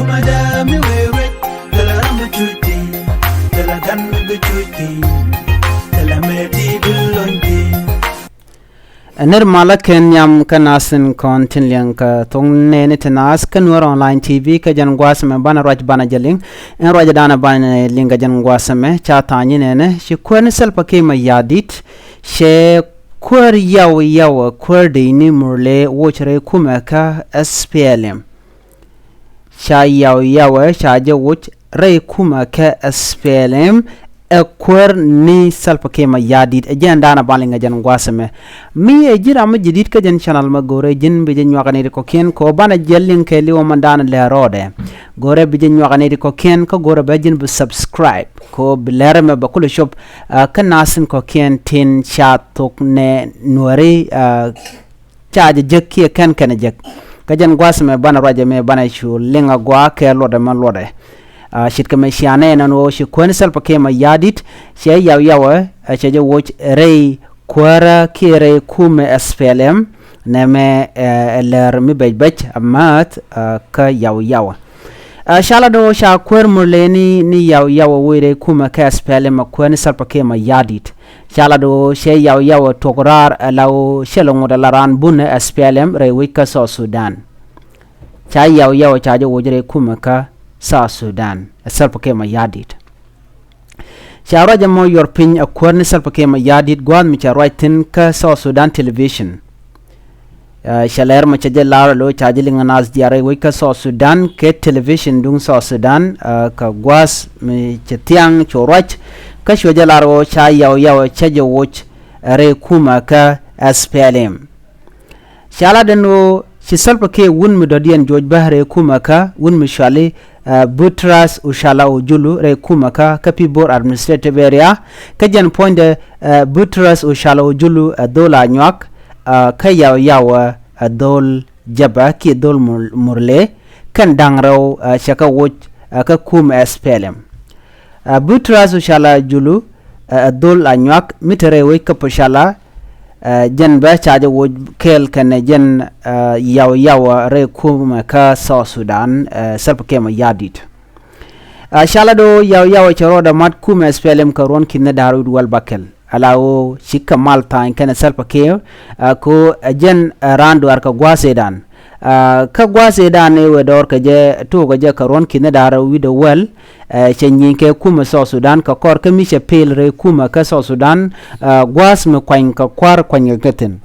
Umadami wewe Dalamu chuti Dalagan chuti Dalameti dulonti Nirmala Kenyam kanasin kontin lianka tong nene tenas kanwar online TV ka jangwasme bana raj bana jaling en raj dana bana linga jangwasme cha tanyi nene shi kwen selpa ke mayadit she kwer yaw kwer dini murle wochre kumaka SPLM sha yaw sha je woch re kumaka SPLM kwer ni salpa ke mayadit jen dana balinga jan gwasame mi ejira ma jidit ka jan channel ma gore jin be jen nyakane ko ken ko bana jellin ke liwo mandana le rode gore be jen nyakane ko ken ko gore be jen bu subscribe ko bilere me ba kul shop kan nasin ko ken tin chat tok ne nuari chaje jekki kan jek ka jan gwasame bana roje me bana shu linga gwa ke lode man lode shit kama shiane na no shi kwen sel pake ma yadit shi yaw shi je watch rei kwara kire kume SPLM neme ler mi bej amat ka yaw shala do sha kwer murleni ni yaw wire kuma ka SPLM kwen sel pake ma yadit shala do shi yaw tograr law shelongo da laran bun SPLM rei wika so Sudan cha yaw cha je wojre kuma ka South Sudan selpa ke mayadit shara jamo yorpin a kwarni selpa ke mayadit gwan mi cha writing ka South Sudan television shaler ma cha lar lo cha jilinga nas diare we ka South Sudan ke television dung South Sudan ka gwas mi cha tiang chorach ka shwe lar o cha yaw cha je woch re kuma ka SPLM shala deno shi selpa ke wun mi dodian George Bahre kuma ka wun mi shale Butras Ushala Ujulu re kumaka Kapibor administrative area kajan point Butras Ushala Ujulu dola nyak ka yaw dol jaba ki dol murle kan dangraw shaka woch ka kum SPLM Butras Ushala Ujulu dol anyak mitere we ka poshala jen ba chaje wo kel kan jen yaw re kuma ka South Sudan selpa ke mayadit shala do yaw charo da mat kuma SPLM ka ron kinna daru wal bakel alawo shikka malta kan selpa ke ko jen randu arka gwasedan ka gwasedan e wedor ka je to ga je ka ron kinna daru wi do wel chenyin ke kuma South Sudan ka kor ka mi pel re kuma ka South Sudan gwas me kwang ka kwar kwang gaten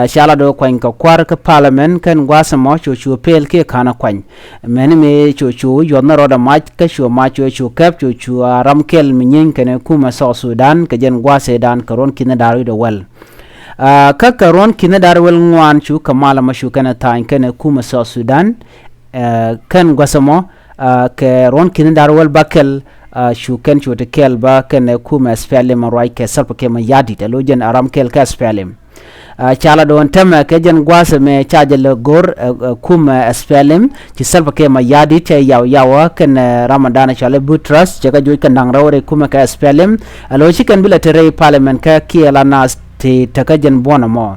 shala do kwang ka kwar ka parliament kan gwas mo chu pel ke kana kwang men me chu yonna roda mach ka chu kap chu ramkel minyin kan kuma South Sudan ka jen gwasedan ka ron kina daru do wel ka ron kina daru wel ngwan chu kamala ma chu kana ta kan kuma South Sudan kan gwasamo ke ron kin darwal bakel shu ken chu te kel ba ken kuma SPLM roi ke salpa ke ma yadi te lojen aram kel ka SPLM chala don tema ke jen gwasa me chaje le gor kuma SPLM ci salpa ke ma yadi te yaw ken ramadana chale Butras jaga joy kan nang rawre kuma ka SPLM alo chi ken bila tere parliament ka kiela nas te takajen bona mo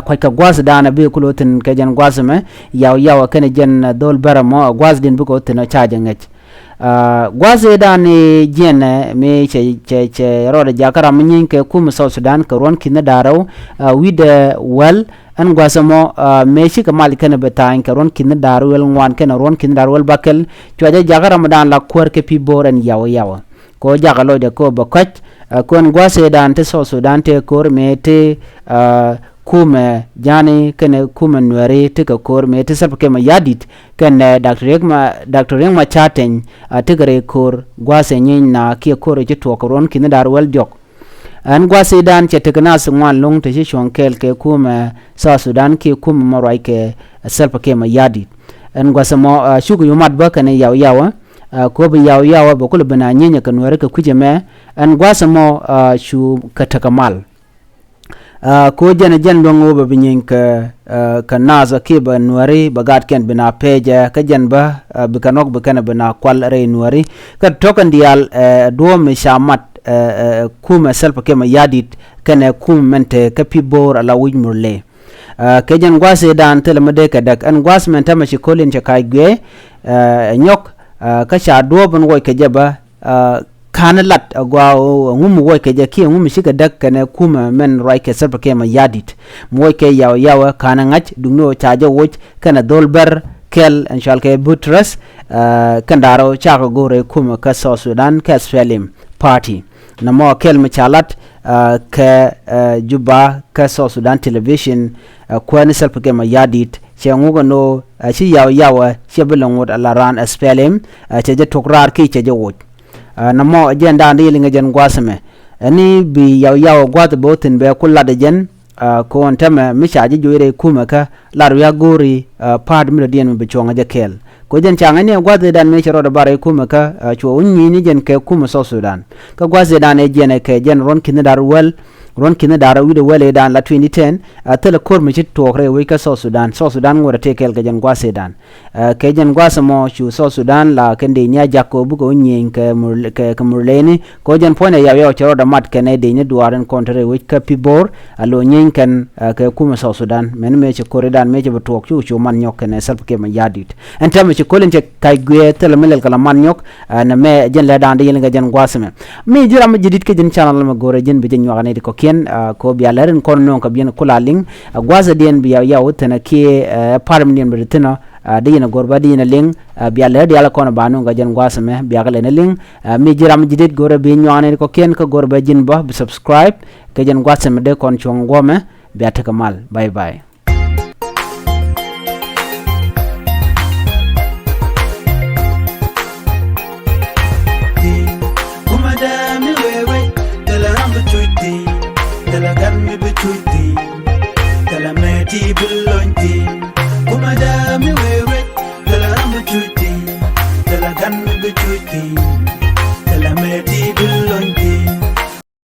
kwai ka gwas dana bi kulotin ka jan gwas me yaw kan jen dol baramo gwas din buko tino chaje ngech gwas dani jen me che roda jakara munyin ke kum South Sudan ka ron kin daraw wide well an gwasamo me shi ka malikan betain ka ron kin daru wel ngwan ken ron kin daru wel bakel chaje jakara madan la kwar ke pi boran yaw ko jakalo de ko bakoch kon gwas dan te South Sudan te kor me te kuma jani kene kuma nuare tika kor me te sap ke ma yadit kene Dr. Yengma chaten tigare kor gwase nyin na ki kor je to koron kin dar wel jok an gwase dan che tekna sngwan long te shon kel ke kuma South Sudan ki kuma marai ke sap ke ma yadit an gwase mo shugu yumat ba kene yaw ko bi yaw ba kul bana nyin ka nuare ka kuje me an gwase mo shu katakamal ko jen dongo ba binyin ka naza ke ba nuari bagat ken bina peja ka jen ba bikanok bikana bina kwal re nuari ka tokan dial do me shamat kuma selpa ke ma yadit kana kum mente ka pibor ala wijmurle kejen gwase dan tel mede kadak an gwas men tama shi kolin cha kai gwe nyok ka sha do bun woy kejaba kanalat agwa ngum woy keje ki ngum shi kadak kana kuma men rai ke sarpa ke ma yadit moy ke yawa kana ngach dungno chaja woch kana dolber kel inshal ke butras kandaro chako gore kuma ka South Sudan ka Sfalim party namo kel machalat ke juba ka South Sudan television kwani self ke ma yadit che ngugo no chi yawa che belongod alaran Sfalim che je tokrar ki che je woch namo agenda ndi linga jen gwasame ani bi yawa gwat botin be kulade jen ko ontama mishaji joire kuma ka laru ya gori pad mi dien be chonga jakel ko jen changa ne gwaze dan me chero da bare kuma ka cho unni ni jen ke kuma South Sudan ka gwaze dan e jen ke jen ron kin dar wel ron kin dar wi de wele dan la 2010 tele kor mi chit tokre we ka South Sudan ngora tekel ga jen gwaze dan ke jen gwaze mo chu South Sudan la kende nya jakko bu ko nyin ke murleni ko jen pone ya chero da mat ke ne de ni duaren kontre we ka pibor alo nyin kan ke kuma South Sudan men me che koridan me che tok chu man nyok ne self ke ma yadit entam che kolin che kai gwe tele melel kala man nyok na me jen le dan de yel ga jen gwasme mi jira ma jidit ke jen channel ma gore jen be jen nyogane de ko ken ko biya laren kon non ka bien kulaling gwaza den biya yaw tana ke parmnien be tana de yena gorba de yena ling biya le de ala kon banu ga jen gwasme biya ga le ling mi jira ma jidit gore be nyogane ko ken ko gorba jen ba subscribe ke jen gwasme de kon chong gome biya ta kamal bye bye Kuma da mi wewe, tala ambu chuti, tala gan mi chuti.